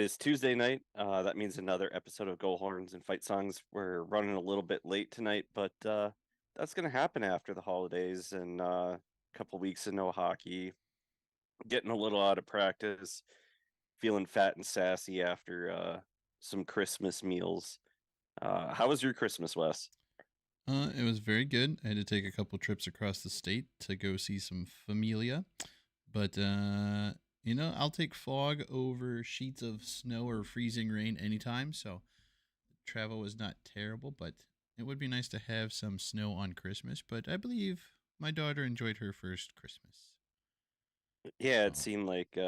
is Tuesday night. That means another episode of Go Horns and Fight Songs. We're running a little bit late tonight, but that's going to happen after the holidays and a couple weeks of no hockey. Getting a little out of practice, feeling fat and sassy after some Christmas meals. How was your Christmas, Wes? It was very good. I had to take a couple trips across the state to go see some familia, but I'll take fog over sheets of snow or freezing rain anytime. So travel was not terrible, but it would be nice to have some snow on Christmas. But I believe my daughter enjoyed her first Christmas. Yeah, it So seemed like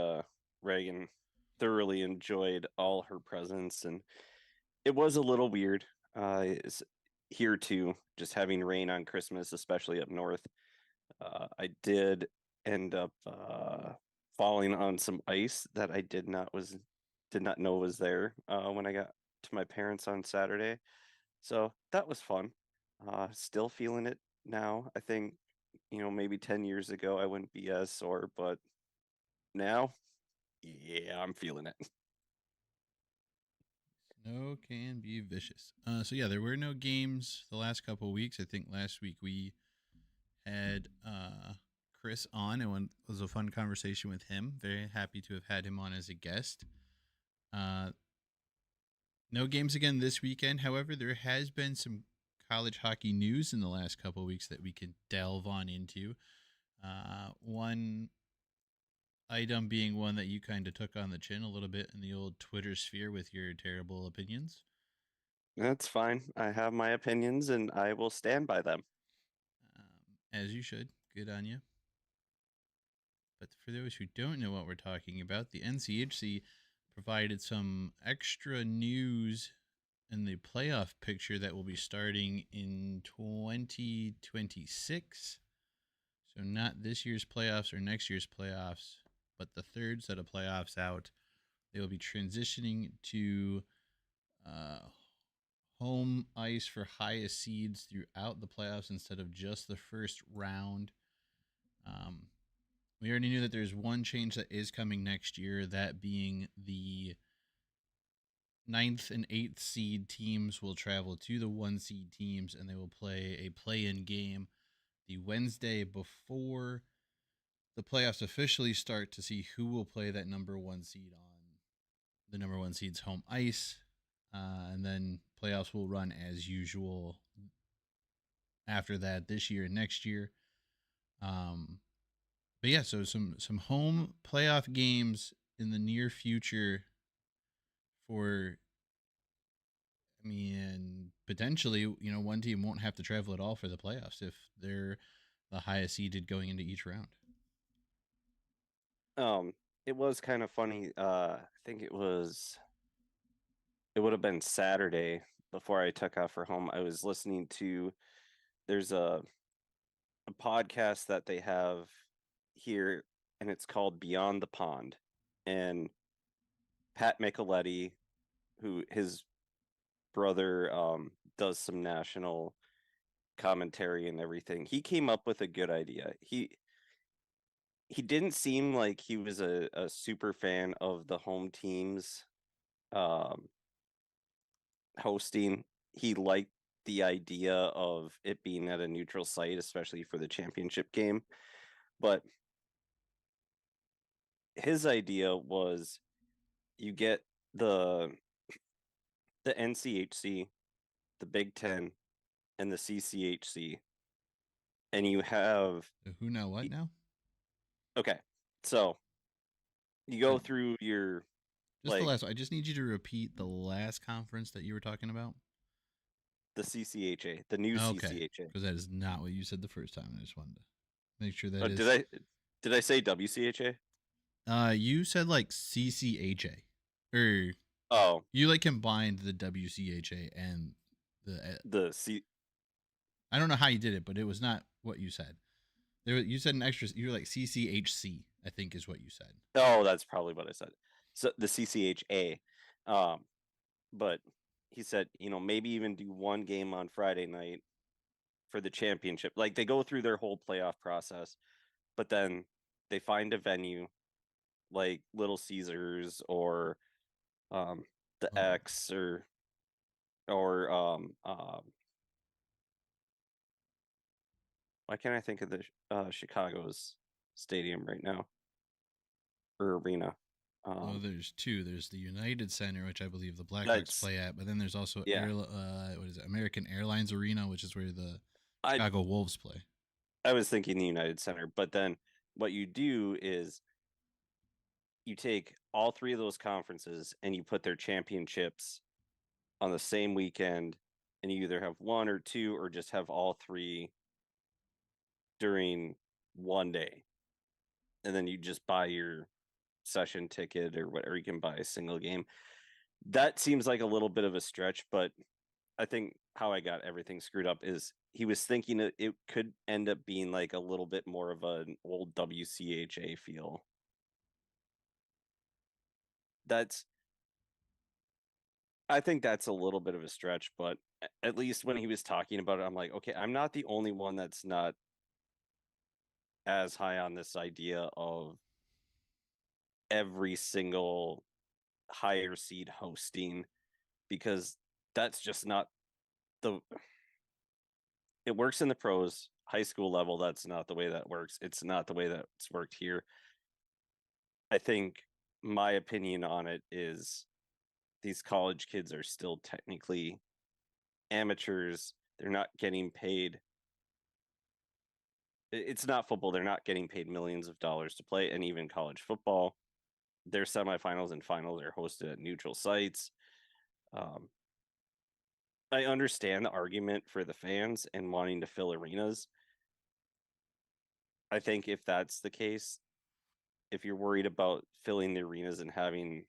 Reagan thoroughly enjoyed all her presents, and it was a little weird. Here too, just having rain on Christmas, especially up north. I did end up falling on some ice that I did not know was there when I got to my parents on Saturday. So that was fun. Still feeling it now. I think maybe 10 years ago I wouldn't be as sore, but now, yeah, I'm feeling it. snow can be vicious. So yeah, there were no games the last couple of weeks. I think last week we had Chris on, and it was a fun conversation with him. Very happy to have had him on as a guest. Uh, no games again this weekend. However, there has been some college hockey news in the last couple of weeks that we can delve on into. One item being one that you kind of took on the chin a little bit in the old Twitter sphere with your terrible opinions. That's fine. I have my opinions and I will stand by them. As you should. Good on you. But for those who don't know what we're talking about, the NCHC provided some extra news in the playoff picture that will be starting in 2026. So, not this year's playoffs or next year's playoffs, but the third set of playoffs out. They will be transitioning to uh, home ice for highest seeds throughout the playoffs instead of just the first round. Um, we already knew that there's one change that is coming next year, that being the ninth and eighth seed teams will travel to the one seed teams and they will play a play in game the Wednesday before the playoffs officially start to see who will play that number one seed on the number one seed's home ice. And then playoffs will run as usual after that this year and next year. Um, but yeah, so some home playoff games in the near future for, I mean, potentially, one team won't have to travel at all for the playoffs if they're the highest seeded going into each round. Um, it was kind of funny. I think it would have been Saturday before I took off for home. I was listening to there's a podcast that they have here, and it's called Beyond the Pond. And Pat Micheletti, who his brother does some national commentary and everything, he came up with a good idea. He didn't seem like he was a super fan of the home teams um, hosting. He liked the idea of it being at a neutral site, especially for the championship game. But his idea was you get the the NCHC, the Big Ten, and the CCHC, and you have So who now what now? okay. So you Uh, go through your just the like last one. I just need you to repeat the last conference that you were talking about. the CCHA, the new Okay, CCHA. because that is not what you said the first time. I just wanted to make sure Oh, that is. did I say WCHA? You said like CCHA, or Oh, you like combined the WCHA and the. the C. I don't know how you did it, but it was not what you said. You said an extra. You were like CCHC, I think is what you said. Oh, that's probably what I said. So the CCHA, um, but he said maybe even do one game on Friday night for the championship. Like they go through their whole playoff process, but then they find a venue like Little Caesars or um, the Oh, X or why can't I think of the Chicago's stadium right now or arena? well, Um, there's two. There's the United Center, which I believe the Blackhawks that's play at, but then there's also yeah. what is it? American Airlines Arena, which is where the I Chicago Wolves play. I was thinking the United Center, but then what you do is you take all three of those conferences and you put their championships on the same weekend, and you either have one or two or just have all three during one day, and then you just buy your session ticket or whatever. You can buy a single game. That seems like a little bit of a stretch, but I think how I got everything screwed up is he was thinking it could end up being like a little bit more of an old WCHA feel. That's I think that's a little bit of a stretch, but at least when he was talking about it, I'm like, okay, I'm not the only one that's not as high on this idea of every single higher seed hosting, because that's just not the it works in the pros high school level. That's not the way that works. It's not the way that's worked here. I think my opinion on it is these college kids are still technically amateurs. They're not getting paid. It's not football. They're not getting paid millions of dollars to play. And even college football, their semifinals and finals are hosted at neutral sites. Um, I understand the argument for the fans and wanting to fill arenas. I think if that's the case, if you're worried about filling the arenas and having,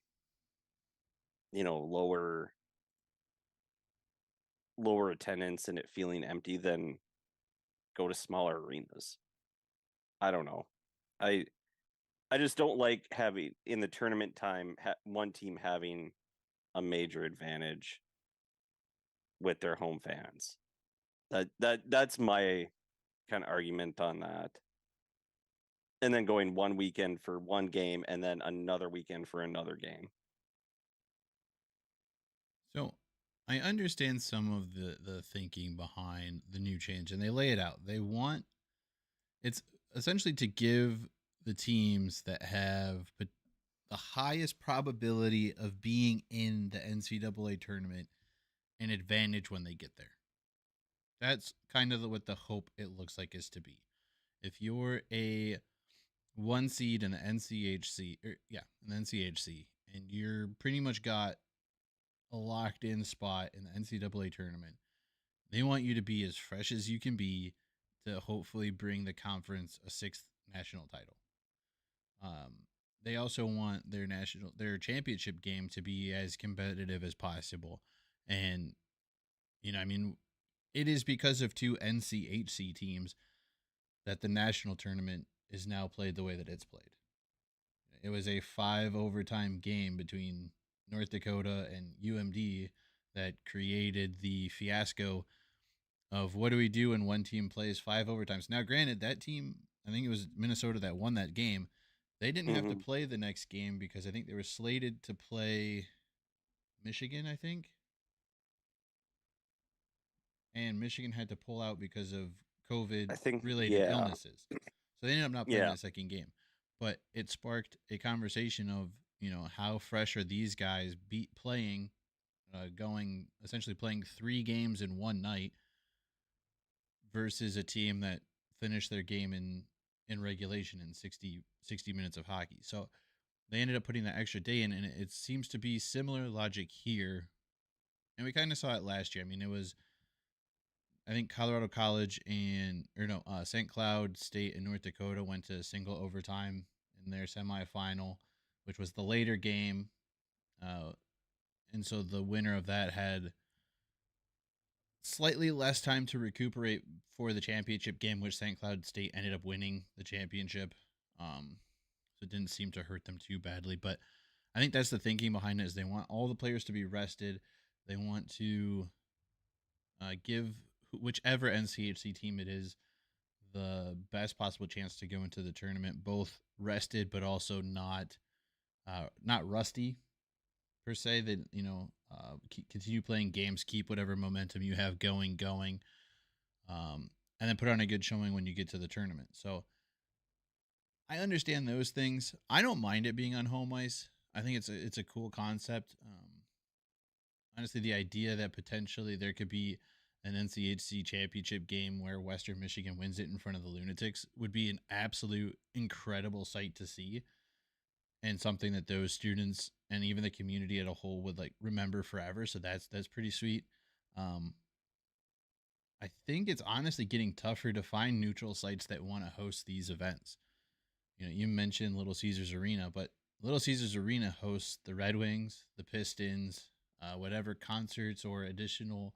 lower attendance and it feeling empty, then go to smaller arenas. I don't know. I I just don't like having in the tournament time one team having a major advantage with their home fans. That's my kind of argument on that. And then going one weekend for one game and then another weekend for another game. So I understand some of the thinking behind the new change, and they lay it out. They want it's essentially to give the teams that have the highest probability of being in the NCAA tournament an advantage when they get there. That's kind of what the hope it looks like is to be. If you're a one seed in the NCHC, in the NCHC, and you're pretty much got a locked in spot in the NCAA tournament, they want you to be as fresh as you can be to hopefully bring the conference a sixth national title. Um, they also want their championship game to be as competitive as possible, and I mean, it is because of two NCHC teams that the national tournament is now played the way that it's played. It was a five overtime game between North Dakota and UMD that created the fiasco of what do we do when one team plays five overtimes. Now, granted, that team, I think it was Minnesota that won that game. They didn't have to Mm-hmm. play the next game because I think they were slated to play Michigan, I think. And Michigan had to pull out because of COVID I think, related yeah, illnesses. So they ended up not playing yeah. that second game. But it sparked a conversation of, how fresh are these guys playing, going essentially playing three games in one night versus a team that finished their game in regulation in 60 minutes of hockey. So they ended up putting that extra day in, and it seems to be similar logic here. And we kind of saw it last year. I mean, it was I think Colorado College and or no, St. Cloud State and North Dakota went to single overtime in their semifinal, which was the later game, uh, and so the winner of that had slightly less time to recuperate for the championship game, which St. Cloud State ended up winning the championship. So it didn't seem to hurt them too badly, but I think that's the thinking behind it is they want all the players to be rested. They want to give whichever NCHC team it is the best possible chance to go into the tournament, both rested but also not rusty. per se. That continue playing games, keep whatever momentum you have going, and then put on a good showing when you get to the tournament. So I understand those things. I don't mind it being on home ice. I think it's a cool concept. Honestly, the idea that potentially there could be an NCHC championship game where Western Michigan wins it in front of the Lunatics would be an absolute incredible sight to see, and something that those students and even the community as a whole would like remember forever. So that's pretty sweet. Um, I think it's honestly getting tougher to find neutral sites that want to host these events. You mentioned Little Caesars Arena, but Little Caesars Arena hosts the Red Wings, the Pistons, whatever concerts or additional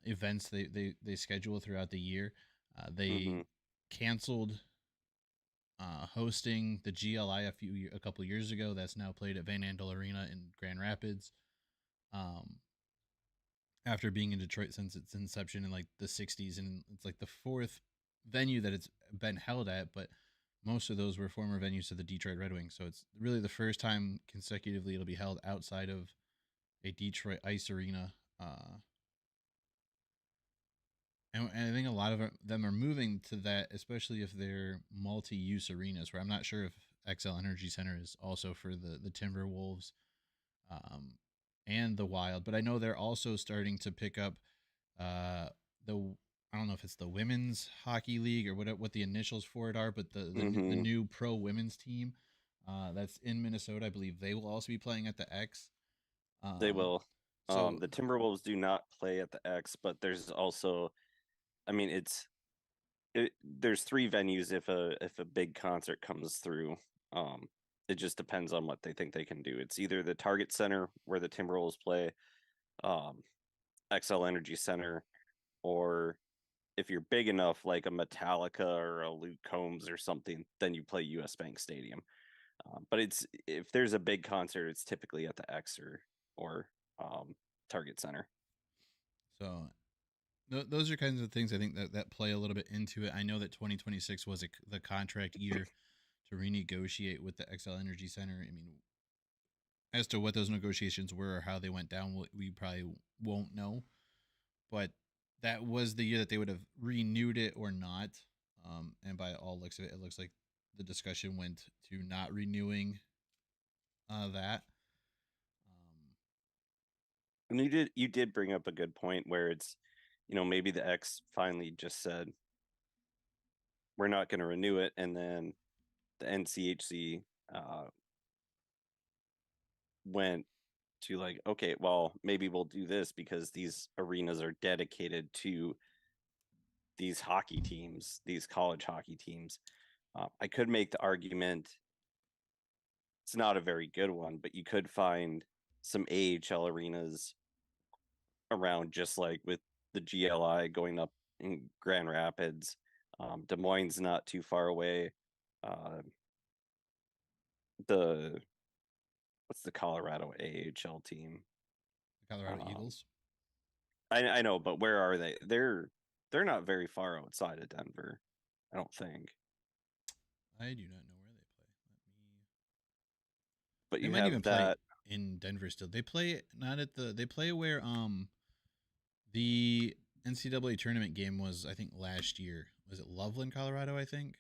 events they schedule throughout the year. They Mm-hmm. canceled hosting the GLI a couple years ago. That's now played at Van Andel Arena in Grand Rapids. Um, After being in Detroit since its inception in like the '60s, and it's like the fourth venue that it's been held at, but most of those were former venues of the Detroit Red Wings. So it's really the first time consecutively it'll be held outside of a Detroit ice arena. And I think a lot of them are moving to that, especially if they're multi-use arenas. Where I'm not sure if XL Energy Center is also for the Timberwolves um, and the Wild, but I know they're also starting to pick up uh, the I don't know if it's the women's hockey league or what the initials for it are, but the Mm-hmm. new pro women's team that's in Minnesota, I believe they will also be playing at the X. They Um, will. so The Timberwolves do not play at the X, but there's also, I mean, there's three venues if a big concert comes through. Um, it just depends on what they think they can do. It's either the Target Center where the Timberwolves play, um, XL Energy Center, or if you're big enough, like a Metallica or a Luke Combs or something, then you play US Bank Stadium. But it's if there's a big concert, it's typically at the X or Target Center. so those are kinds of things I think that play a little bit into it. I know that 2026 was the contract year to renegotiate with the XL Energy Center. I mean, as to what those negotiations were or how they went down, we probably won't know. But that was the year that they would have renewed it or not. And by all looks of it, it looks like the discussion went to not renewing that. Um, And you did bring up a good point where it's, maybe the X finally just said we're not going to renew it, and then the NCHC went to like, okay, well, maybe we'll do this because these arenas are dedicated to these hockey teams, these college hockey teams. I could make the argument it's not a very good one, but you could find some AHL arenas around, just like with the GLI going up in Grand Rapids. Des Moines not too far away. Uh, the what's the Colorado AHL team? the Colorado Um, Eagles. I know, but where are they? They're not very far outside of Denver, I don't think. I do not know where they play. Let me. But They you might even have play that. in Denver still. They play not at the. They play where the NCAA tournament game was. I think last year was it Loveland, Colorado. I think.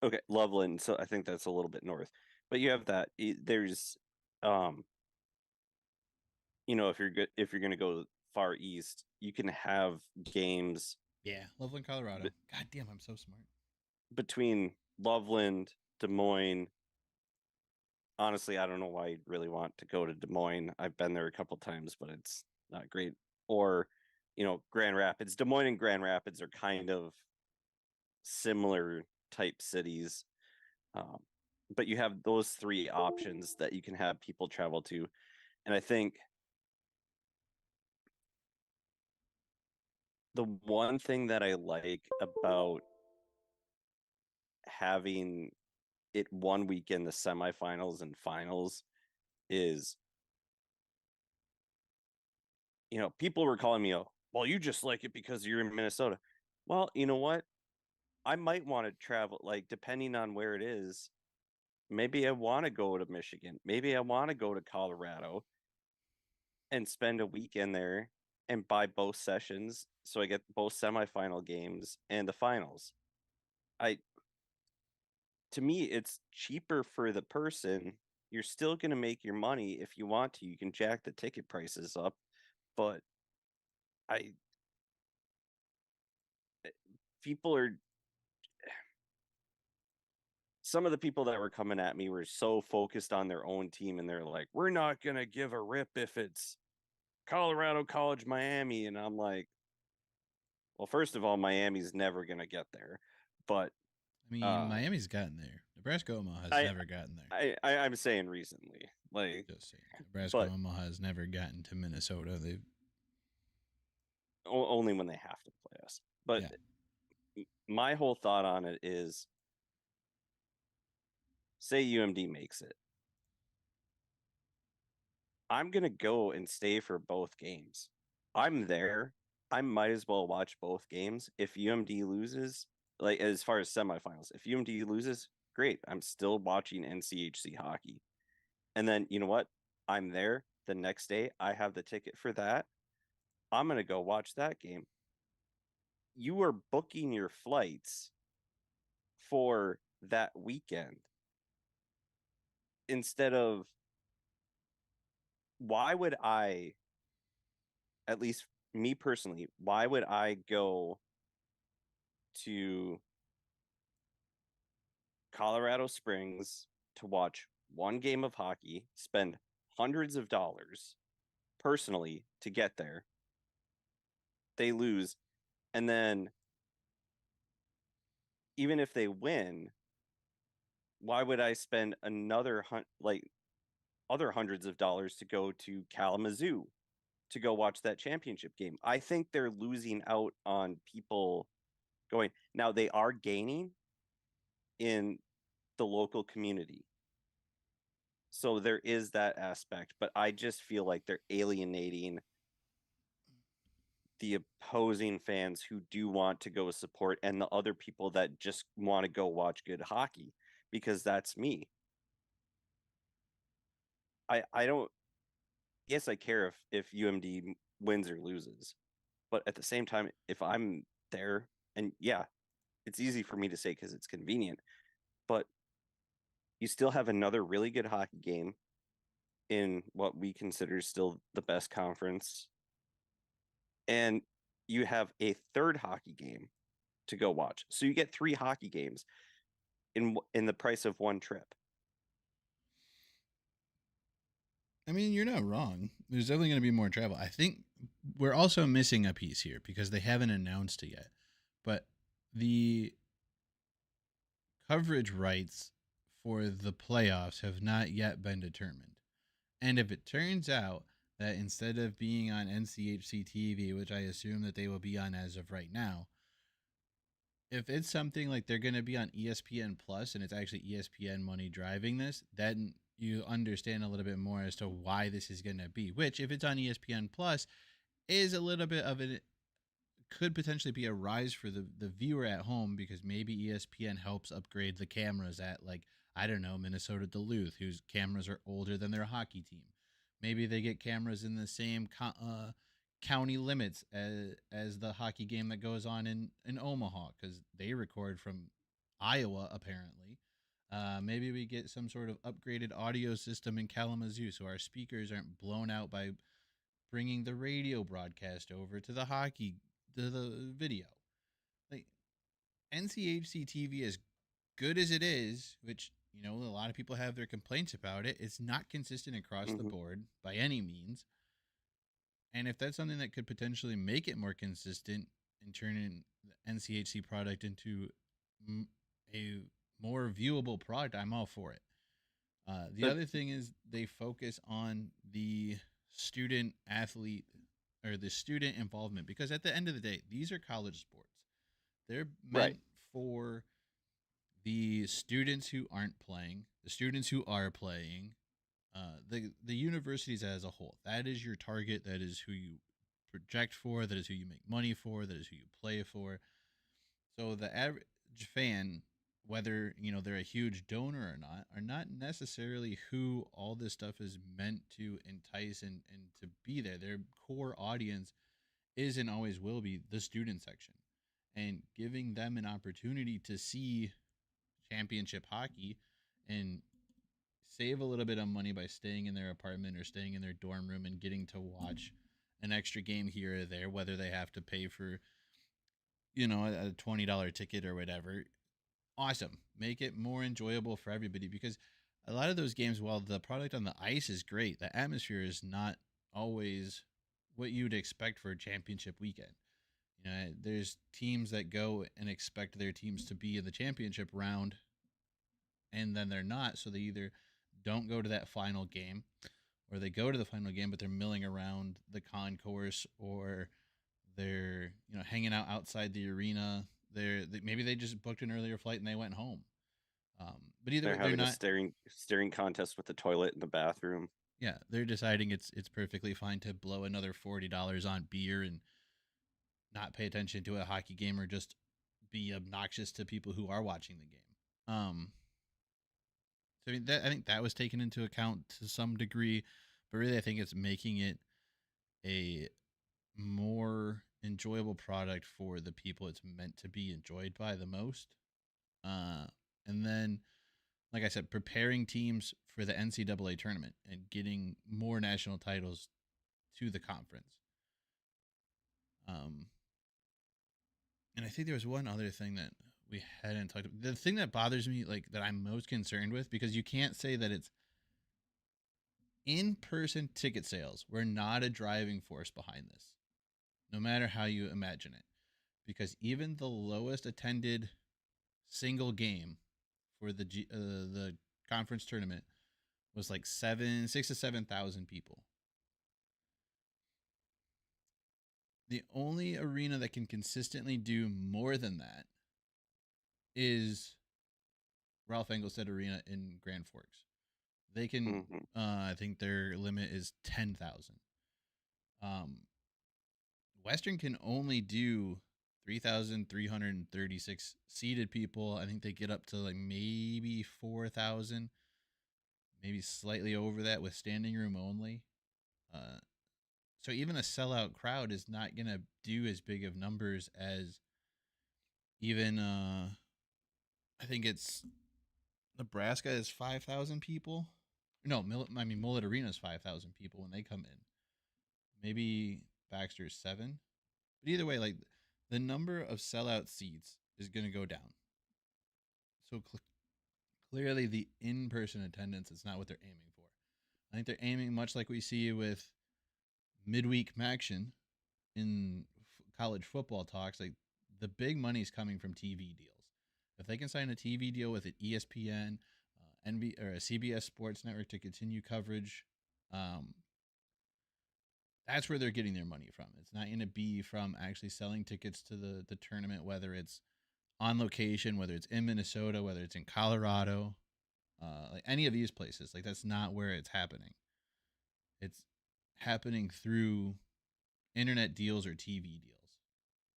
Okay, Loveland. So I think that's a little bit north, but you have that. There's, um, if you're good, if you're going to go far east, you can have games Yeah, Loveland, Colorado. b- God damn, I'm so smart. between Loveland, Des Moines. Honestly, I don't know why you'd really want to go to Des Moines. I've been there a couple times, but it's not great. Or, Grand Rapids. Des Moines and Grand Rapids are kind of similar type cities. Um, but you have those three options that you can have people travel to. And I think the one thing that I like about having it one week in the semifinals and finals is, people were calling me, well, you just like it because you're in Minnesota. Well, you know what? I might want to travel, like, depending on where it is. Maybe I want to go to Michigan. Maybe I want to go to Colorado. and spend a weekend there and buy both sessions so I get both semifinal games and the finals. I To me it's cheaper for the person. You're still going to make your money if you want to. You can jack the ticket prices up, but I people are some of the people that were coming at me were so focused on their own team and they're like, "We're not going to give a rip if it's Colorado College Miami." And I'm like, "Well, first of all, Miami's never going to get there." But I mean, uh Miami's gotten there. Nebraska Omaha has I never gotten there. I'm saying recently. Like, Just saying. Nebraska but Omaha has never gotten to Minnesota. They only when they have to play us. But yeah. my whole thought on it is, say UMD makes it. I'm going to go and stay for both games. I'm there. I might as well watch both games. If UMD loses, like as far as semifinals, if UMD loses, great. I'm still watching NCHC hockey. And then, you know what? I'm there the next day. I have the ticket for that. I'm going to go watch that game. You are booking your flights for that weekend instead of, why would I, at least me personally, why would I go to Colorado Springs to watch one game of hockey, spend hundreds of dollars personally to get there? They lose, and then even if they win, why would I spend another other hundreds of dollars to go to Kalamazoo to go watch that championship game? I think they're losing out on people going. Now they are gaining in the local community. So there is that aspect, but I just feel like they're alienating the opposing fans who do want to go support and the other people that just want to go watch good hockey, because that's me. I don't, yes, I care if UMD wins or loses, but at the same time, if I'm there, and yeah, it's easy for me to say because it's convenient, but you still have another really good hockey game in what we consider still the best conference, and you have a third hockey game to go watch. So you get three hockey games in the price of one trip. I mean, you're not wrong. There's definitely going to be more travel. I think we're also missing a piece here because they haven't announced it yet. But the coverage rights for the playoffs have not yet been determined. And if it turns out that instead of being on NCHC TV, which I assume that they will be on as of right now, if it's something like they're going to be on ESPN Plus and it's actually ESPN money driving this, then you understand a little bit more as to why this is going to be. Which, if it's on ESPN Plus, is a little bit of it could potentially be a rise for the viewer at home because maybe ESPN helps upgrade the cameras at, like, I don't know, Minnesota Duluth, whose cameras are older than their hockey team. Maybe they get cameras in the same county limits as the hockey game that goes on in Omaha because they record from Iowa apparently. Maybe we get some sort of upgraded audio system in Kalamazoo so our speakers aren't blown out by bringing the radio broadcast over to the hockey to the video. Like NCHC TV, as good as it is, which a lot of people have their complaints about it, it's not consistent across the Mm-hmm. board by any means. And if that's something that could potentially make it more consistent and turn the NCHC product into a more viewable product, I'm all for it. The But other thing is they focus on the student athlete or the student involvement because at the end of the day, these are college sports. They're right, meant for the students who aren't playing, the students who are playing, the universities as a whole. That is your target. That is who you project for. That is who you make money for. That is who you play for. So the average fan whether they're a huge donor or not, are not necessarily who all this stuff is meant to entice and to be there. Their core audience is and always will be the student section, and giving them an opportunity to see championship hockey and save a little bit of money by staying in their apartment or staying in their dorm room and getting to watch an extra game here or there, whether they have to pay for a $20 ticket or whatever. Awesome. Make it more enjoyable for everybody, because a lot of those games, while the product on the ice is great, the atmosphere is not always what you'd expect for a championship weekend. There's teams that go and expect their teams to be in the championship round, and then they're not. So they either don't go to that final game, or they go to the final game, but they're milling around the concourse, or they're hanging out outside the arena. Maybe they just booked an earlier flight and they went home. But either They're way, they're having a not. staring contest with the toilet in the bathroom. Yeah, they're deciding it's perfectly fine to blow another $40 on beer and not pay attention to a hockey game, or just be obnoxious to people who are watching the game. So I think that was taken into account to some degree, but really I think it's making it a more enjoyable product for the people it's meant to be enjoyed by the most. Uh, and then, like I said, preparing teams for the NCAA tournament and getting more national titles to the conference. Um, and I think there was one other thing that we hadn't talked about. The thing that bothers me, like that I'm most concerned with, because you can't say that it's in-person ticket sales were not a driving force behind this, no matter how you imagine it, because even the lowest attended single game for the conference tournament was like 6 to 7 thousand people. The only arena that can consistently do more than that is Ralph Engelstad Arena in Grand Forks. They can, Hmm. I think their limit is 10,000. Um, Western can only do 3,336 seated people. I think they get up to like maybe 4,000, maybe slightly over that with standing room only. Uh, so even a sellout crowd is not going to do as big of numbers as even, I think it's Nebraska is 5,000 people. No, I mean, Mullet Arena is 5,000 people when they come in. Maybe Baxter's 7. But either way, like the number of sellout seats is going to go down. So clearly, the in-person attendance is not what they're aiming for. I think they're aiming much like we see with midweek action in college football talks. Like the big money is coming from TV deals. If they can sign a TV deal with an ESPN, or a CBS Sports Network to continue coverage, um, that's where they're getting their money from. It's not going to be from actually selling tickets to the tournament, whether it's on location, whether it's in Minnesota, whether it's in Colorado, like any of these places. Like that's not where it's happening. It's happening through internet deals or TV deals,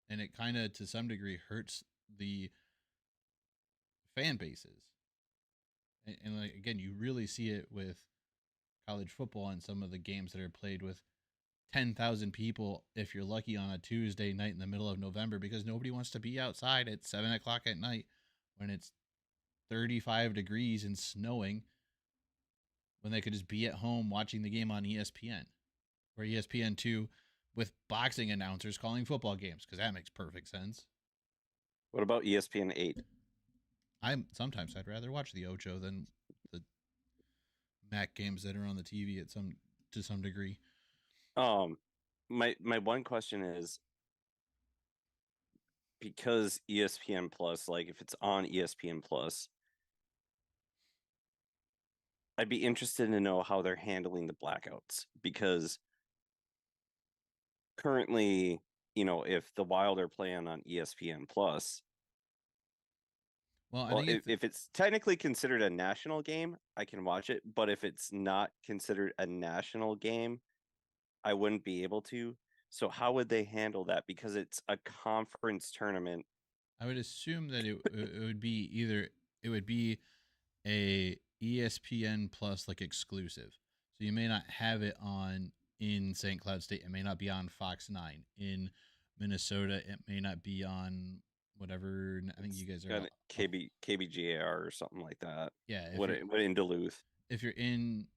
and it kind of to some degree hurts the fan bases. And like again, you really see it with college football and some of the games that are played with 10,000 people if you're lucky on a Tuesday night in the middle of November, because nobody wants to be outside at 7 o'clock at night when it's 35 degrees and snowing, when they could just be at home watching the game on ESPN or ESPN2 with boxing announcers calling football games, because that makes perfect sense. What about ESPN 8? I'd rather watch the Ocho than the MAC games that are on the TV to some degree. Um, my one question is, because ESPN Plus, like if it's on ESPN Plus, I'd be interested to know how they're handling the blackouts, because currently, if the Wild are playing on ESPN Plus, Well, I well, think if it's technically considered a national game, I can watch it, but if it's not considered a national game, I wouldn't be able to. So how would they handle that? Because it's a conference tournament. I would assume that it would be either it would be a ESPN Plus like exclusive. So you may not have it on in St. Cloud State. It may not be on Fox 9 in Minnesota. It may not be on whatever. I think you It's guys are. got KBGAR or something like that. Yeah, What in Duluth? if you're in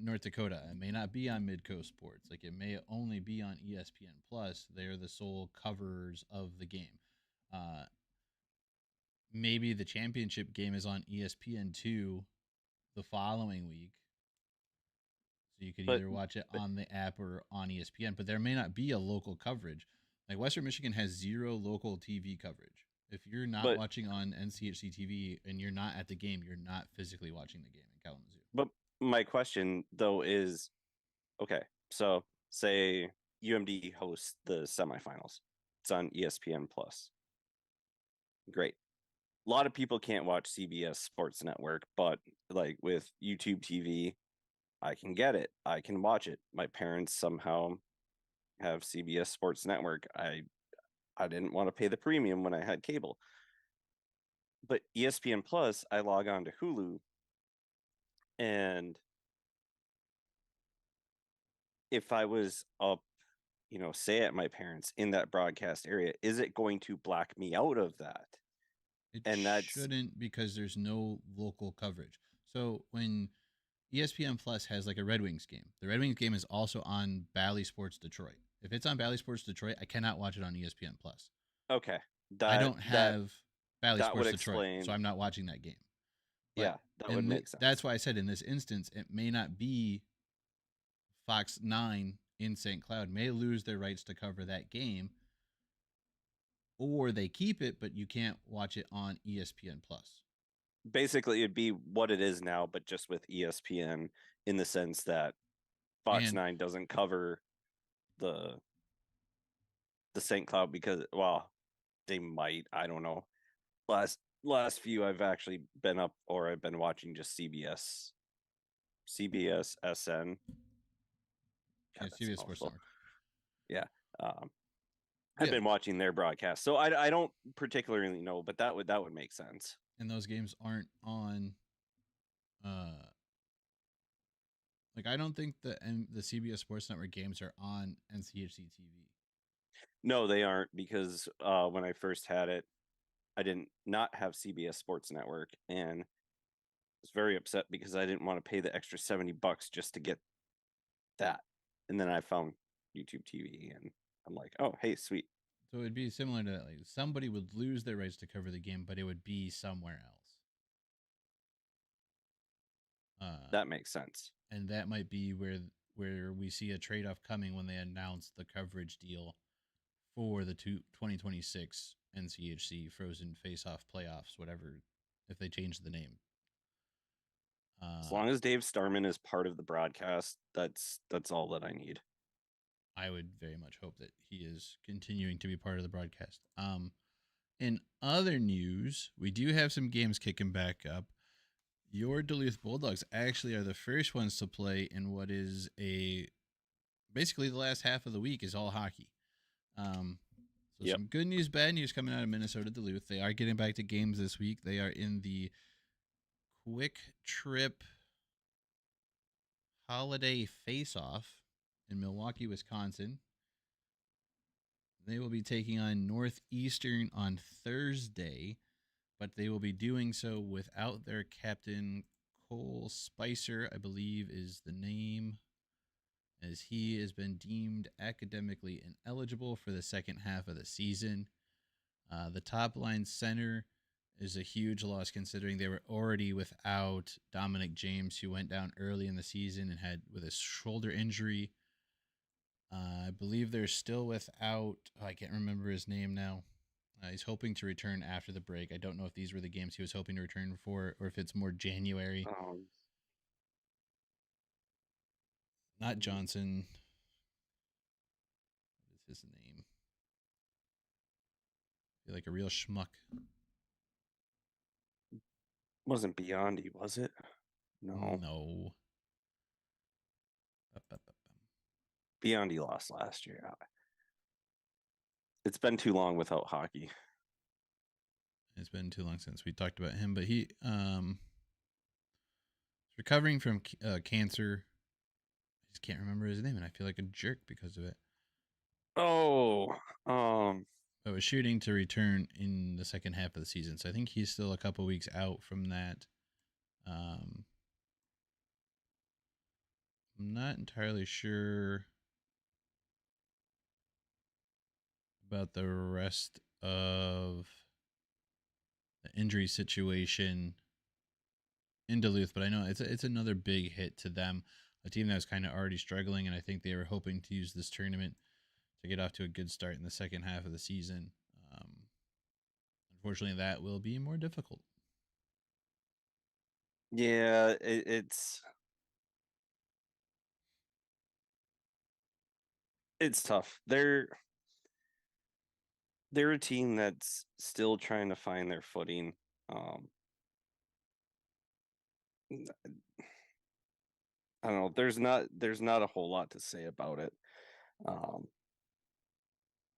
North Dakota, it may not be on Midcoast Sports. Like it may only be on ESPN Plus. They're the sole coverers of the game. Uh, Maybe the championship game is on ESPN2 the following week, so you could But either watch it but on the app or on ESPN. But there may not be a local coverage. Like Western Michigan has zero local TV coverage. If you're not but watching on NCHC TV and you're not at the game, you're not physically watching the game in Kalamazoo. but my question though is okay. So say UMD hosts the semifinals. It's on ESPN Plus. Great. A lot of people can't watch CBS Sports Network, but like with YouTube TV, I can get it. I can watch it. My parents somehow have CBS Sports Network. I didn't want to pay the premium when I had cable. But ESPN Plus, I log on to Hulu, and if I was up, say at my parents in that broadcast area, is it going to black me out of that? It And that's shouldn't, because there's no local coverage. So when ESPN Plus has like a Red Wings game, the Red Wings game is also on Bally Sports Detroit. If it's on Bally Sports Detroit, I cannot watch it on ESPN Plus. okay. I That don't that have Bally that would Sports Detroit, so explain. I'm not watching that game. But Yeah, that would make that's sense. why I said in this instance, it may not be Fox 9 in St. Cloud, may lose their rights to cover that game, or they keep it, but you can't watch it on ESPN Plus. Basically, it'd be what it is now, but just with ESPN in the sense that Fox And 9 doesn't cover the the St. Cloud because well, they might. I don't know. Last few I've actually been up or I've been watching just CBS SN. yeah, God, that's a CBS Sports mouthful. Network. Yeah. Um, I've Yeah, been watching their broadcast, so I don't particularly know, but that would make sense. and those games aren't on. Uh, like I don't think the CBS Sports Network games are on NCHC TV. No, they aren't because when I first had it, I didn't not have CBS Sports Network and was very upset because I didn't want to pay the extra $70 just to get that. And then I found YouTube TV and I'm like, oh, hey, sweet. So it'd be similar to that. Like somebody would lose their rights to cover the game, but it would be somewhere else. Uh, That makes sense. and that might be where we see a trade off coming when they announce the coverage deal for the 2026 NCHC Frozen Face Off playoffs, whatever, if they change the name. As Uh, long as Dave Starman is part of the broadcast, that's all that I need. I would very much hope that he is continuing to be part of the broadcast. In other news, we do have some games kicking back up. Your Duluth Bulldogs actually are the first ones to play in what is a basically the last half of the week is all hockey. Um, so Yep. some good news, bad news coming out of Minnesota Duluth. They are getting back to games this week. They are in the Quick Trip Holiday Face Off in Milwaukee, Wisconsin. They will be taking on Northeastern on Thursday, but they will be doing so without their captain, Cole Spicer, I believe is the name, as he has been deemed academically ineligible for the second half of the season. The top line center is a huge loss considering they were already without Dominic James, who went down early in the season and had with a shoulder injury. I believe they're still without. Oh, I can't remember his name now. He's hoping to return after the break. I don't know if these were the games he was hoping to return for, or if it's more January. Um, Not Johnson. What is his name? I feel like a real schmuck. wasn't Beyondy, was it? No. No. Beyondy lost last year. It's been too long without hockey. It's been too long since we talked about him, but he is recovering from cancer. I just can't remember his name, and I feel like a jerk because of it. Oh, um, But was shooting to return in the second half of the season, so I think he's still a couple weeks out from that. Um, I'm not entirely sure about the rest of the injury situation in Duluth, but I know it's another big hit to them, a team that was kind of already struggling, and I think they were hoping to use this tournament to get off to a good start in the second half of the season. Um, Unfortunately, that will be more difficult. yeah, it's tough. They're a team that's still trying to find their footing. Um, I don't know. There's not a whole lot to say about it. Um,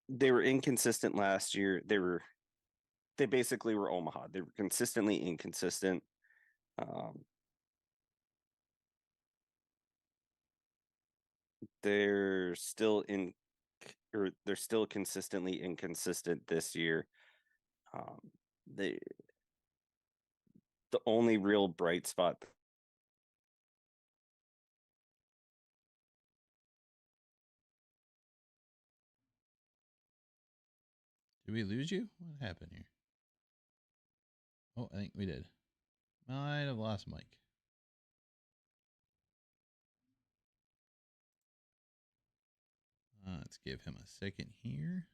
they were inconsistent last year. They basically were Omaha. They were consistently inconsistent. Um, they're still in or they're still consistently inconsistent this year. Um, they the only real bright spot. Did we lose you? What happened here? Oh, I think we did. Might have lost Mike. Let's give him a second here.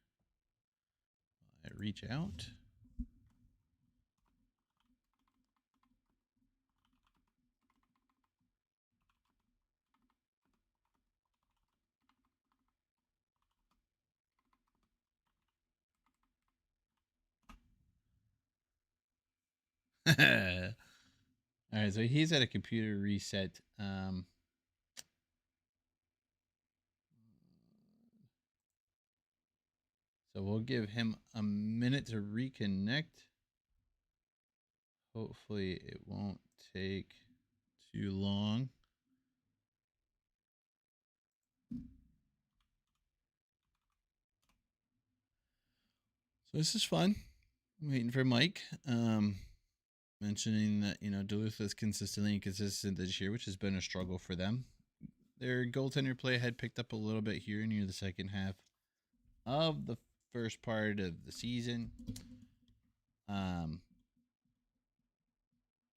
I reach out. All right, so he's at a computer reset. So we'll give him a minute to reconnect. Hopefully, it won't take too long. So this is fun. I'm waiting for Mike. Mentioning that Duluth is consistently inconsistent this year, which has been a struggle for them. Their goaltender play had picked up a little bit here near the second half of the first part of the season. Um,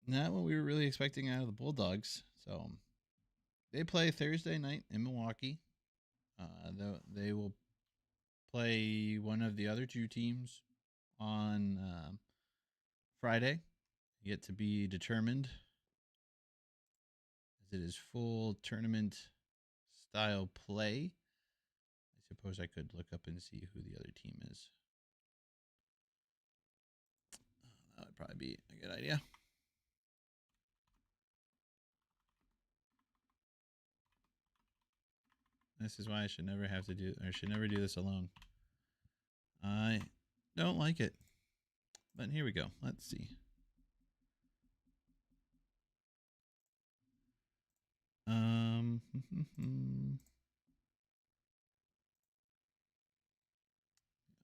Not what we were really expecting out of the Bulldogs. So they play Thursday night in Milwaukee. They will play one of the other two teams on Friday. Yet to be determined, as it is full tournament style play. I suppose I could look up and see who the other team is. That would probably be a good idea. This is why I should never have to do, or should never do this alone. I don't like it. But here we go. Let's see. Um,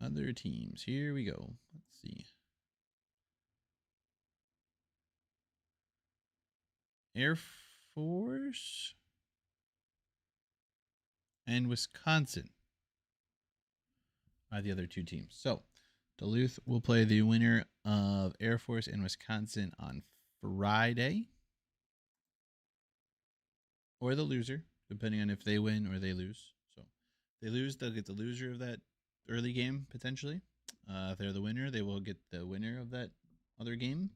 Other teams. Here we go. Let's see. Air Force and Wisconsin are the other two teams. So Duluth will play the winner of Air Force and Wisconsin on Friday, or the loser, depending on if they win or they lose. So if they lose, they'll get the loser of that early game potentially. If they're the winner, they will get the winner of that other game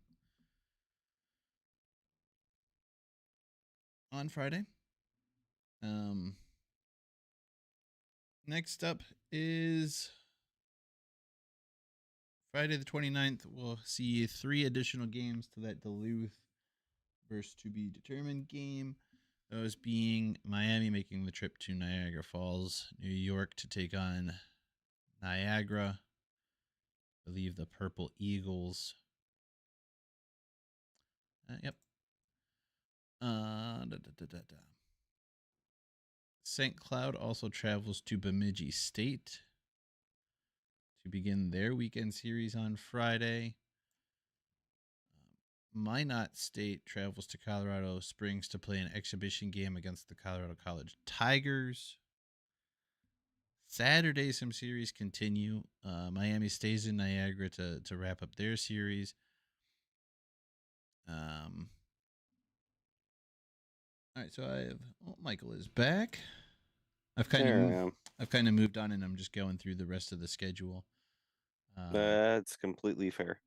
on Friday. Um, Next up is Friday the 29th. We'll see 3 additional games to that Duluth versus to be determined game. Those being Miami making the trip to Niagara Falls, New York to take on Niagara, believe the Purple Eagles. Yep. Da, da, da, da, da. St. Cloud also travels to Bemidji State to begin their weekend series on Friday. Minot State travels to Colorado Springs to play an exhibition game against the Colorado College Tigers. Saturday, some series continue. Miami stays in Niagara to wrap up their series. All right, so Michael is back. I've kind of There I am. I've kind of moved on, and I'm just going through the rest of the schedule. That's completely fair.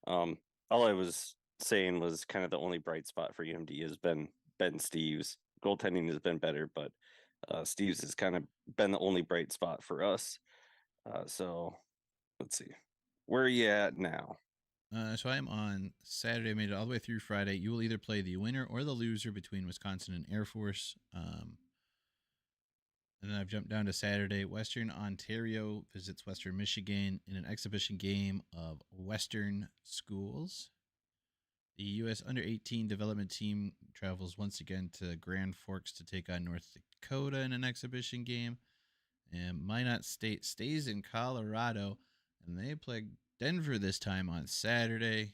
Um, all I was saying was kind of the only bright spot for UMD has been Ben Steves. Goaltending has been better, but Steves has kind of been the only bright spot for us. So let's see. Where are you at now? So I am on Saturday. I made it all the way through Friday. You will either play the winner or the loser between Wisconsin and Air Force. And then I've jumped down to Saturday. Western Ontario visits Western Michigan in an exhibition game of Western schools. The U.S. Under 18 development team travels once again to Grand Forks to take on North Dakota in an exhibition game. And Minot State stays in Colorado, and they play Denver this time on Saturday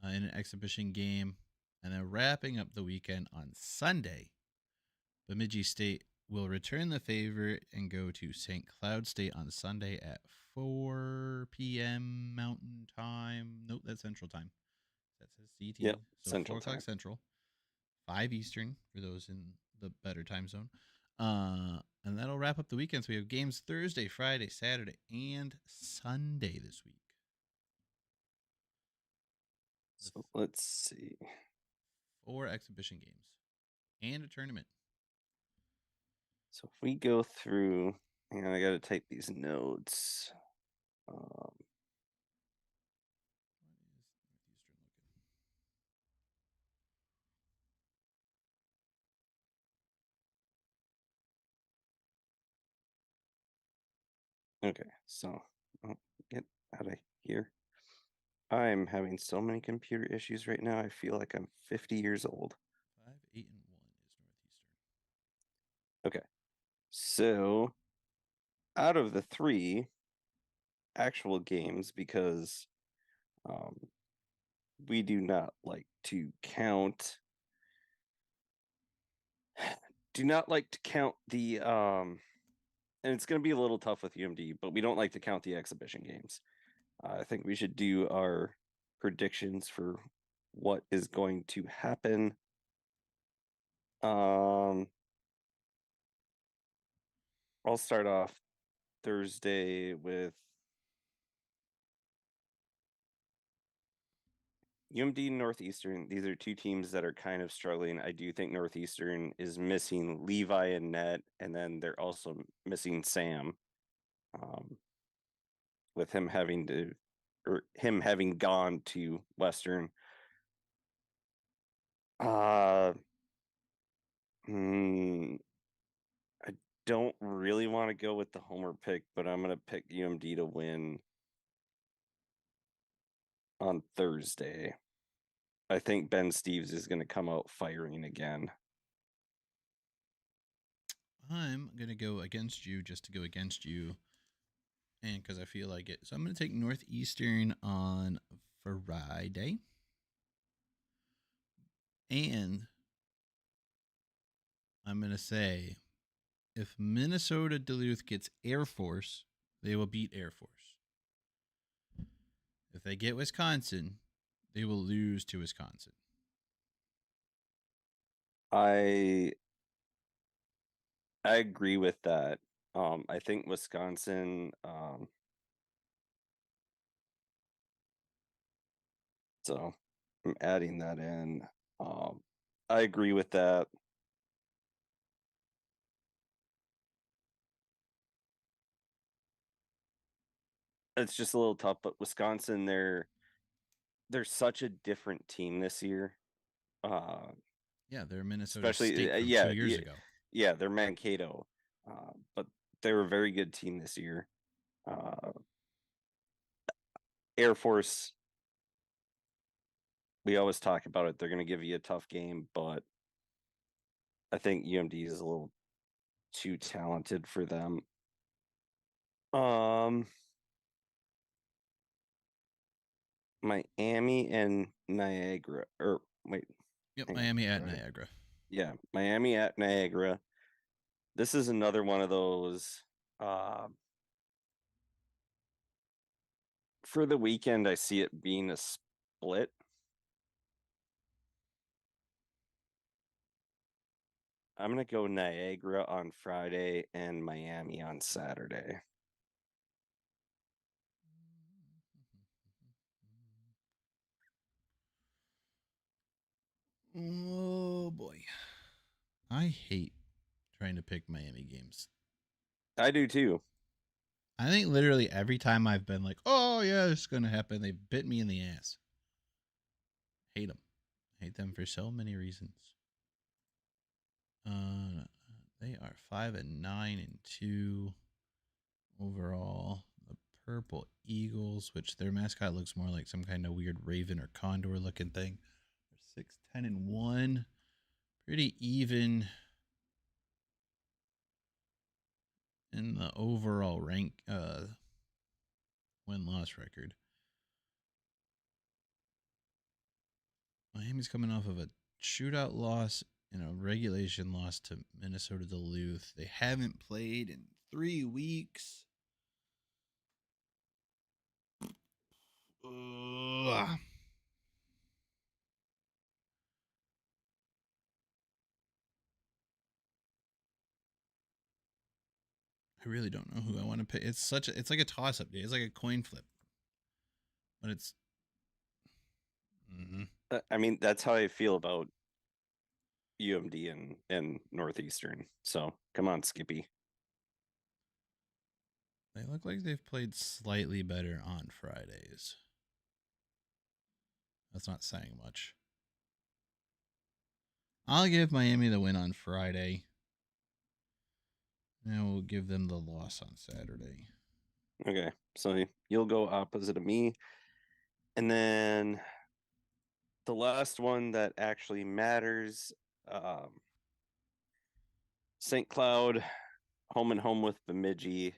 in an exhibition game. And then wrapping up the weekend on Sunday, Bemidji State will return the favor and go to St. Cloud State on Sunday at 4 p.m. Mountain Time. Nope, that's Central Time. That says CT. Yep, So 4 Central o'clock Time. Central, 5 Eastern for those in the better time zone. And that'll wrap up the weekend. So we have games Thursday, Friday, Saturday, and Sunday this week. So let's see. 4 exhibition games and a tournament. So if we go through, and I got to type these notes. Okay, so get out of here. I'm having so many computer issues right now. I feel like I'm 50 years old. 5, 8, and 1 is Northeastern. Okay, so out of the 3 actual games, because um, we do not like to count, do not like to count the, and it's going to be a little tough with UMD, but we don't like to count the exhibition games. I think we should do our predictions for what is going to happen. I'll start off Thursday with UMD and Northeastern. These are 2 teams that are kind of struggling. I do think Northeastern is missing Levi and Net, and then they're also missing Sam, with him having gone to Western. Hmm, I don't really want to go with the homer pick, but I'm going to pick UMD to win on Thursday. I think Ben Steves is going to come out firing again. I'm going to go against you just to go against you. And because I feel like it. So I'm going to take Northeastern on Friday. And I'm going to say if Minnesota Duluth gets Air Force, they will beat Air Force. If they get Wisconsin, they will lose to Wisconsin. I agree with that. I think Wisconsin, so I'm adding that in. I agree with that. It's just a little tough, but Wisconsin, they're such a different team this year. Yeah, they're Minnesota Especially State from yeah, 2 years ago. yeah, they're Mankato, but they were a very good team this year. Air Force, we always talk about it. They're going to give you a tough game, but I think UMD is a little too talented for them. Um, Miami and Niagara, or wait, Yep, hang on, Miami at sorry. Niagara. Yeah, Miami at Niagara. This is another one of those. Uh, for the weekend, I see it being a split. I'm gonna go Niagara on Friday and Miami on Saturday. Oh boy, I hate trying to pick Miami games. I do too. I think literally every time I've been like, "Oh yeah, it's gonna happen," they bit me in the ass. Hate them. Hate them for so many reasons. They are 5-9-2 overall. The Purple Eagles, which their mascot looks more like some kind of weird raven or condor looking thing, are 6-10-1. Pretty even in the overall rank win loss record. Miami's coming off of a shootout loss and a regulation loss to Minnesota Duluth. They haven't played in 3 weeks. Ugh. I really don't know who I want to pick. It's like a toss up day. It's like a coin flip, but it's. Mm-hmm. I mean, that's how I feel about UMD and Northeastern. So come on, Skippy. They look like they've played slightly better on Fridays. That's not saying much. I'll give Miami the win on Friday. And we'll give them the loss on Saturday. Okay, so you'll go opposite of me, and then the last one that actually matters, um, St. Cloud, home and home with Bemidji.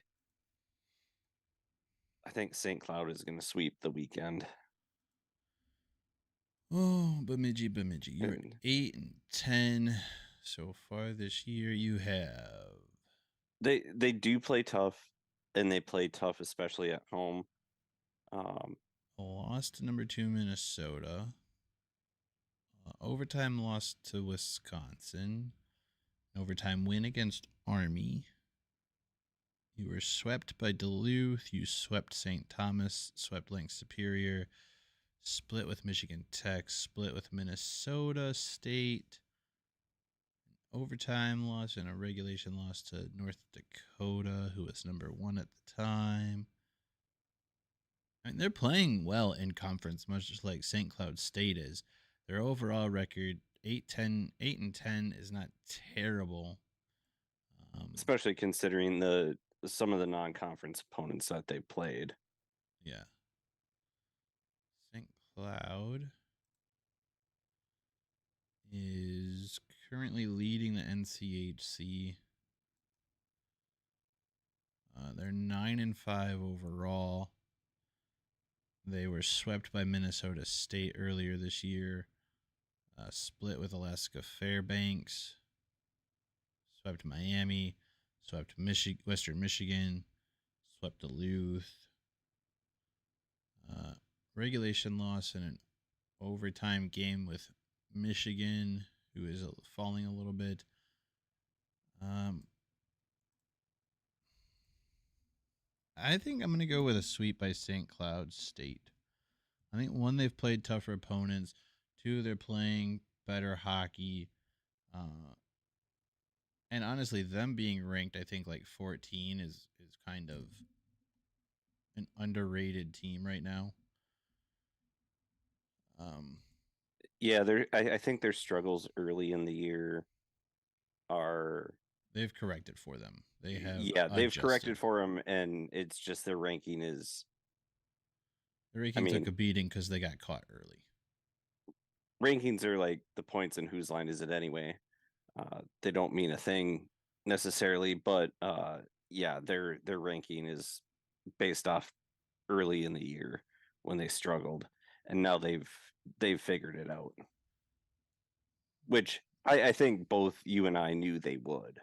I think St. Cloud is going to sweep the weekend. Oh, Bemidji. You're at And 8-10 so far this year. You have they do play tough, and they play tough, especially at home. Um, a loss to number 2 Minnesota, overtime loss to Wisconsin, overtime win against Army. You were swept by Duluth. You swept St. Thomas, swept Lake Superior, split with Michigan Tech, split with Minnesota State, overtime loss and a regulation loss to North Dakota, who was number 1 at the time. I mean, they're playing well in conference, much like St. Cloud State is. Their overall record 8-10, 8-10 is not terrible. especially considering the some of the non-conference opponents that they played. Yeah. St. Cloud is currently leading the NCHC. They're 9-5 overall. They were swept by Minnesota State earlier this year. Split with Alaska Fairbanks. Swept Miami. Swept Western Michigan. Swept Duluth. Uh, Regulation loss in an overtime game with Michigan, who is falling a little bit. I think I'm going to go with a sweep by St. Cloud State. I think one, they've played tougher opponents. Two, they're playing better hockey. Uh, and honestly, them being ranked, I think like 14 is kind of an underrated team right now. Um, Yeah, I think their struggles early in the year are they've corrected for them. They have yeah, they've corrected adjusted. for them, and it's just their ranking is The I ranking took mean, a beating because they got caught early. rankings are like the points and whose line is it anyway. They don't mean a thing necessarily, but yeah, their ranking is based off early in the year when they struggled, and now they've figured it out, which I think both you and I knew they would.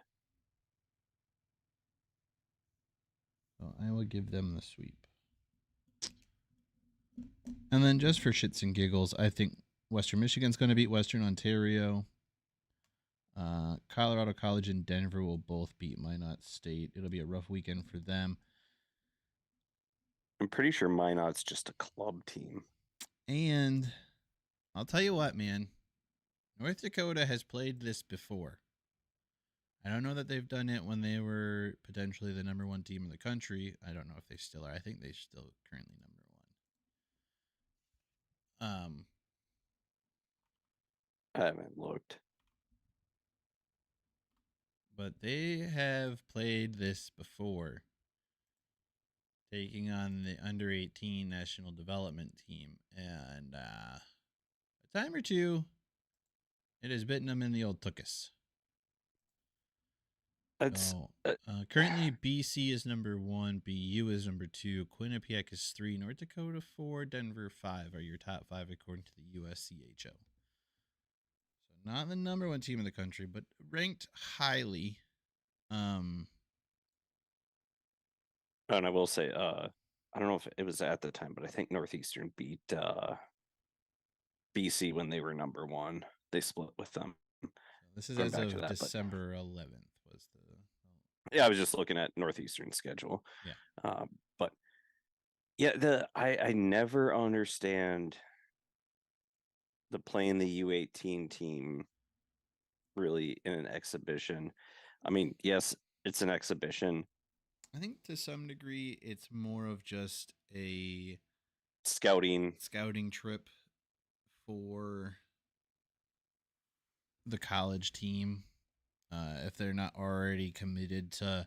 So I will give them the sweep. And then just for shits and giggles, I think Western Michigan's going to beat Western Ontario. Colorado College and Denver will both beat Minot State. It'll be a rough weekend for them. I'm pretty sure Minot's just a club team. And I'll tell you what, man. North Dakota has played this before. I don't know that they've done it when they were potentially the number one team in the country. I don't know if they still are. I think they still currently number one. I haven't looked. But they have played this before, taking on the under 18 national development team, and a time or two, it has bitten them in the old tuchus. It's So currently, BC is number one, BU is number two, Quinnipiac is three, North Dakota four, Denver five are your top five according to the USCHO. So not the number one team in the country, but ranked highly. and I will say, I don't know if it was at the time, but I think Northeastern beat BC when they were number one. They split with them. So this is Going as back to of that, but December 11th was the yeah, I was just looking at Northeastern schedule. yeah. But yeah, I never understand the playing the U18 team really in an exhibition. I mean, yes, it's an exhibition. I think to some degree it's more of just a Scouting. scouting trip for the college team. If they're not already committed to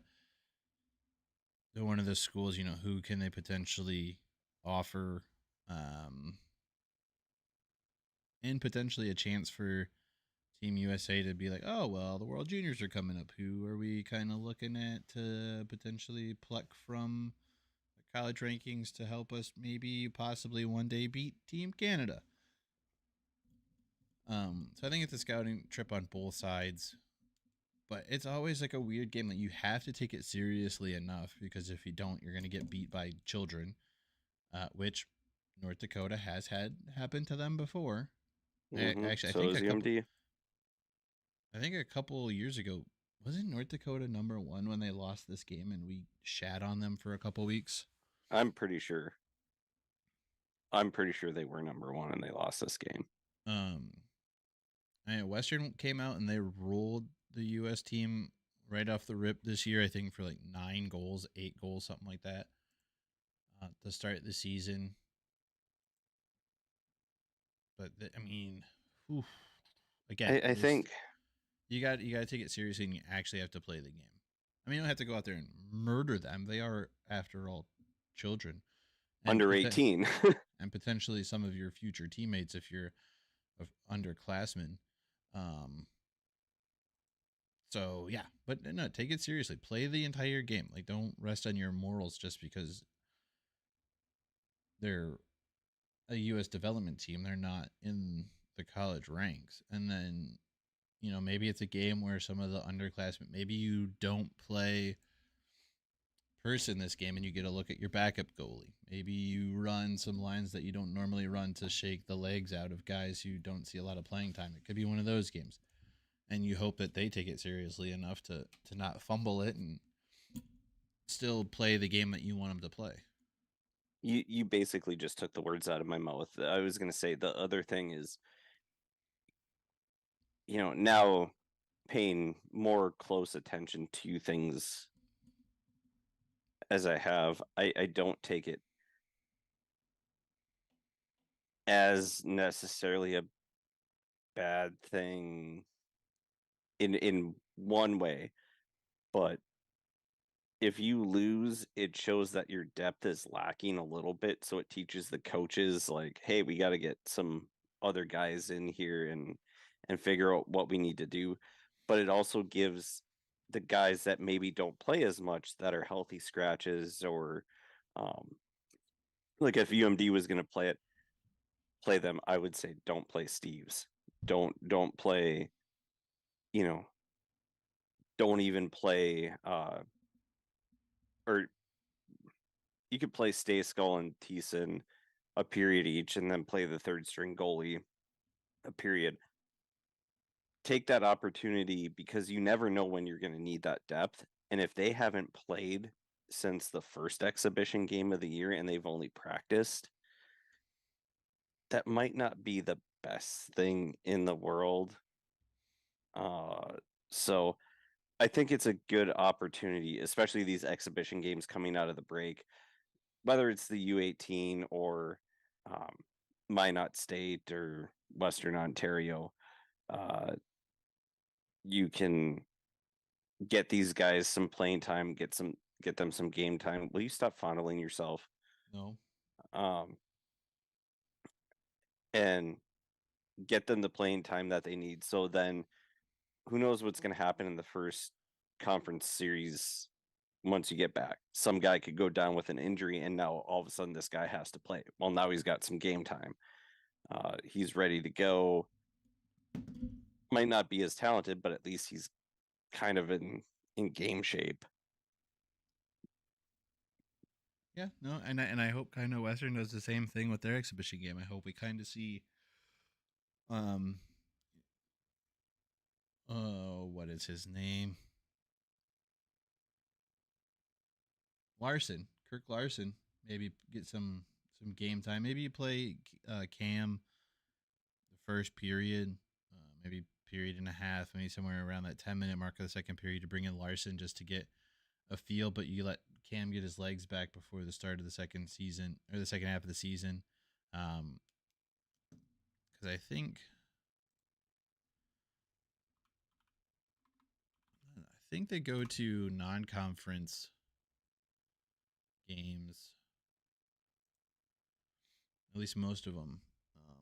one of the schools, who can they potentially offer, um, and potentially a chance for Team USA to be like, oh, well, the World Juniors are coming up. Who are we kind of looking at to potentially pluck from the college rankings to help us maybe possibly one day beat Team Canada? So I think it's a scouting trip on both sides, but it's always like a weird game that you have to take it seriously enough because if you don't, you're going to get beat by children, which North Dakota has had happen to them before. Actually, So is UMD. I think a couple years ago, wasn't North Dakota number one when they lost this game and we shat on them for a couple weeks? I'm pretty sure. I'm pretty sure they were number one and they lost this game. Um, Western came out and they ruled the U.S. team right off the rip this year. I think for like 9 goals, 8 goals, something like that, to start the season. But I mean, whew, again, I think you got to take it seriously, and you actually have to play the game. I mean, you don't have to go out there and murder them. They are, after all, children, and under 18. and potentially some of your future teammates if you're underclassmen. So yeah, but no, take it seriously. Play the entire game. Like, don't rest on your morals just because they're a U.S. development team. They're not in the college ranks, and then maybe it's a game where some of the underclassmen, maybe you don't play person this game and you get a look at your backup goalie. Maybe you run some lines that you don't normally run to shake the legs out of guys who don't see a lot of playing time. It could be one of those games. And you hope that they take it seriously enough to not fumble it and still play the game that you want them to play. You basically just took the words out of my mouth. I was going to say the other thing is, now paying more close attention to things as I have, I don't take it as necessarily a bad thing in one way, but if you lose, it shows that your depth is lacking a little bit. So it teaches the coaches like, hey, we got to get some other guys in here and figure out what we need to do. But it also gives the guys that maybe don't play as much that are healthy scratches or um like if UMD was going to play them, I would say don't play Steve's. Don't play, you know, don't even play or you could play Stay Skull and Thiessen a period each and then play the third string goalie a period. Take that opportunity because you never know when you're going to need that depth. And if they haven't played since the first exhibition game of the year and they've only practiced, that might not be the best thing in the world. So I think it's a good opportunity, especially these exhibition games coming out of the break, whether it's the U18 or um, Minot State or Western Ontario. Uh, you can get these guys some playing time, get them some game time. Will you stop fondling yourself? No. Um, and get them the playing time that they need. So then who knows what's going to happen in the first conference series once you get back. Some guy could go down with an injury and now all of a sudden this guy has to play. Well, now he's got some game time. He's ready to go. Might not be as talented, but at least he's kind of in game shape. Yeah, no, and I hope kind of Western does the same thing with their exhibition game. I hope we kind of see, um, oh, what is his name? Larson, Kirk Larson. Maybe get some game time. Maybe you play Cam the first period, maybe period and a half, maybe somewhere around that 10-minute mark of the second period to bring in Larson just to get a feel. But you let Cam get his legs back before the start of the second season or the second half of the season. Because I think they go to non-conference games, at least most of them.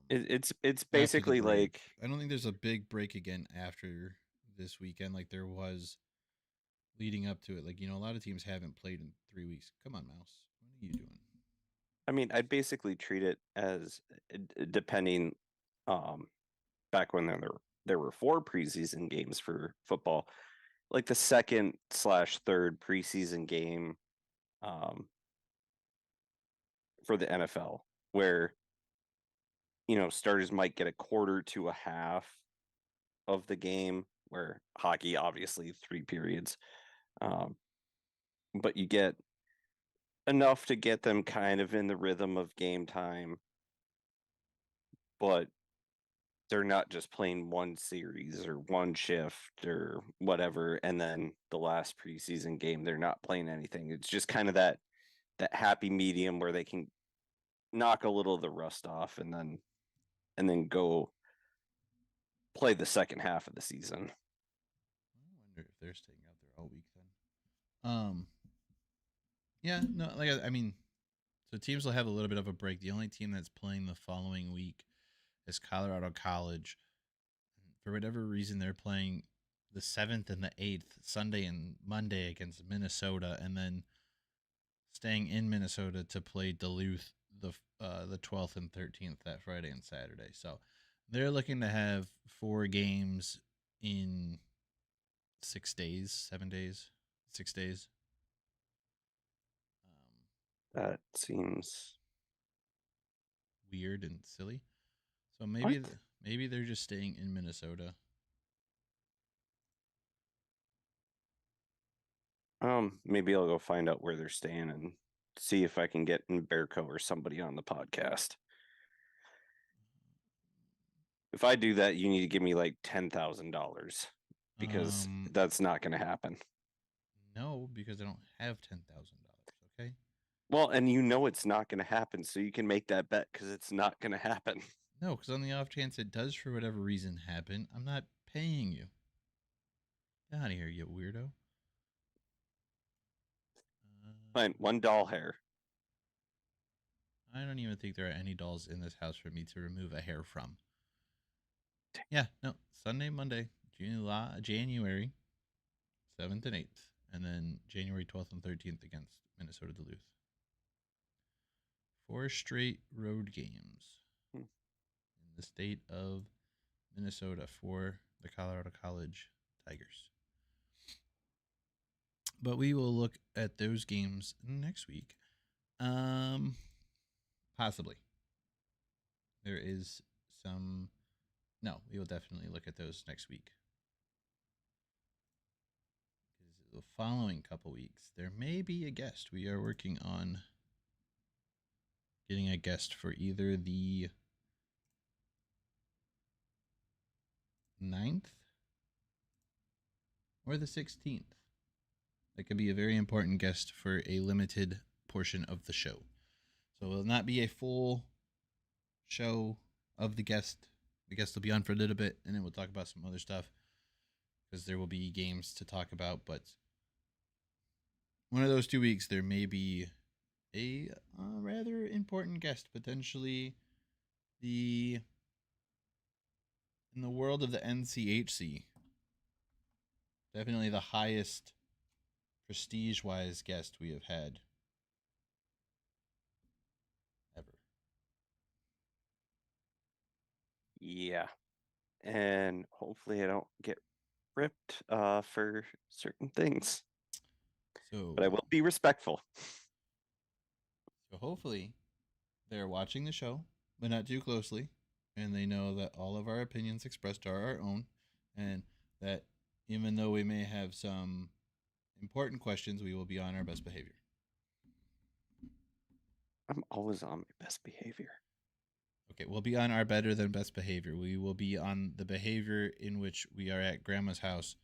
It's After the basically break, like, I don't think there's a big break again after this weekend, like there was leading up to it. Like a lot of teams haven't played in 3 weeks. Come on, Mouse, what are you doing? I mean, I'd basically treat it as depending um back when there were four preseason games for football, like the second/third preseason game um for the NFL, where starters might get a quarter to a half of the game, where hockey obviously three periods, um, but you get enough to get them kind of in the rhythm of game time, but they're not just playing one series or one shift or whatever, and then the last preseason game they're not playing anything. It's just kind of that happy medium where they can knock a little of the rust off and then go play the second half of the season. I wonder if they're staying out there all week then. Yeah, no, like I mean, so teams will have a little bit of a break. The only team that's playing the following week is Colorado College. For whatever reason, they're playing the 7th and the 8th, Sunday and Monday against Minnesota, and then staying in Minnesota to play Duluth the 12th and 13th that Friday and Saturday. So they're looking to have 4 games in 6 days, 7 days, 6 days. That seems Weird and silly. So what? maybe they're just staying in Minnesota. Maybe I'll go find out where they're staying and see if I can get Bearco or somebody on the podcast. If I do that, you need to give me like $10,000 because Um, that's not going to happen. no, because I don't have $10,000. Okay. Well, and it's not going to happen, so you can make that bet because it's not going to happen. No, because on the off chance it does for whatever reason happen, I'm not paying you. Get out of here, you weirdo. Fine, one doll hair. I don't even think there are any dolls in this house for me to remove a hair from. Yeah, no. Sunday, Monday, January 7th and 8th, and then January 12th and 13th against Minnesota Duluth. 4 straight road games Hmm. in the state of Minnesota for the Colorado College Tigers. But we will look at those games next week. Possibly. There is some. No, we will definitely look at those next week. The following couple weeks, there may be a guest. We are working on getting a guest for either the 9th or the 16th. That could be a very important guest for a limited portion of the show. So it will not be a full show of the guest. The guest will be on for a little bit, and then we'll talk about some other stuff because there will be games to talk about. But one of those 2 weeks, there may be a rather important guest, potentially in the world of the NCHC, definitely the highest prestige-wise guest we have had ever. Yeah. And hopefully I don't get ripped for certain things. But I So, will be respectful. so hopefully they're watching the show, but not too closely, and they know that all of our opinions expressed are our own, and that even though we may have some important questions, we will be on our best behavior. I'm always on my best behavior. Okay, we'll be on our better than best behavior. We will be on the behavior in which we are at grandma's house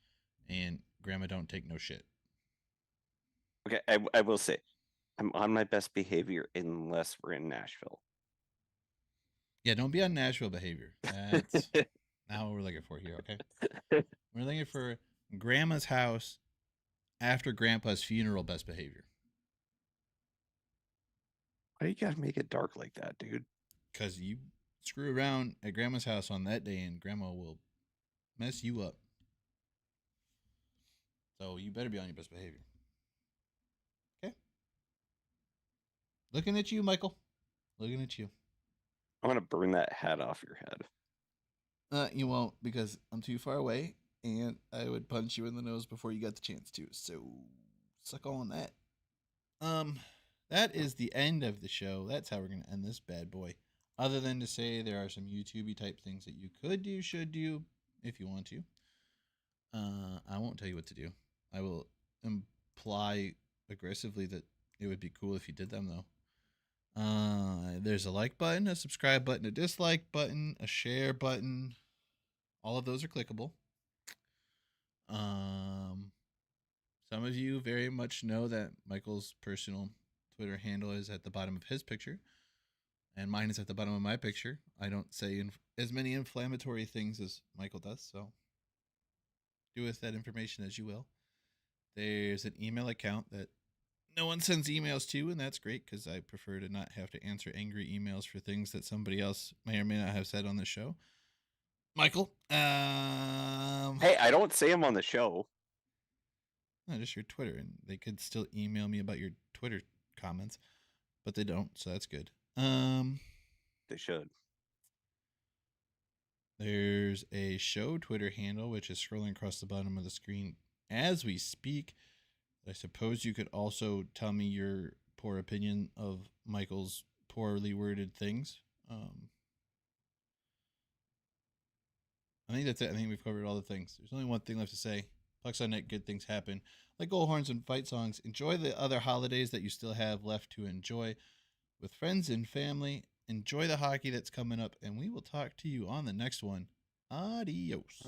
and grandma don't take no shit. Okay, I will say I'm on my best behavior unless we're in Nashville. Yeah, don't be on Nashville behavior. That's not what we're looking for here, okay? We're looking for grandma's house after grandpa's funeral best behavior. Why you gotta make it dark like that, dude? Because you screw around at grandma's house on that day and grandma will mess you up. So you better be on your best behavior. Okay? Looking at you, Michael. Looking at you. I'm gonna burn that hat off your head. You won't because I'm too far away and I would punch you in the nose before you got the chance to. So suck on that. That is the end of the show. That's how we're gonna end this bad boy. Other than to say there are some YouTubey type things that you could do, should do, if you want to. I won't tell you what to do. I will imply aggressively that it would be cool if you did them though. There's a like button, a subscribe button, a dislike button, a share button. All of those are clickable. Some of you very much know that Michael's personal Twitter handle is at the bottom of his picture, and mine is at the bottom of my picture. I don't say as many inflammatory things as Michael does, so do with that information as you will. There's an email account that no one sends emails to, and that's great because I prefer to not have to answer angry emails for things that somebody else may or may not have said on the show. Michael, Hey, I don't say them on the show. no, just your Twitter, and they could still email me about your Twitter comments, but they don't, so that's good. They should. There's a show Twitter handle which is scrolling across the bottom of the screen as we speak. I suppose you could also tell me your poor opinion of Michael's poorly worded things. I think that's it. I think we've covered all the things. There's only one thing left to say. Pucks on net, good things happen. Like goal horns and fight songs, enjoy the other holidays that you still have left to enjoy with friends and family. Enjoy the hockey that's coming up, and we will talk to you on the next one. Adios.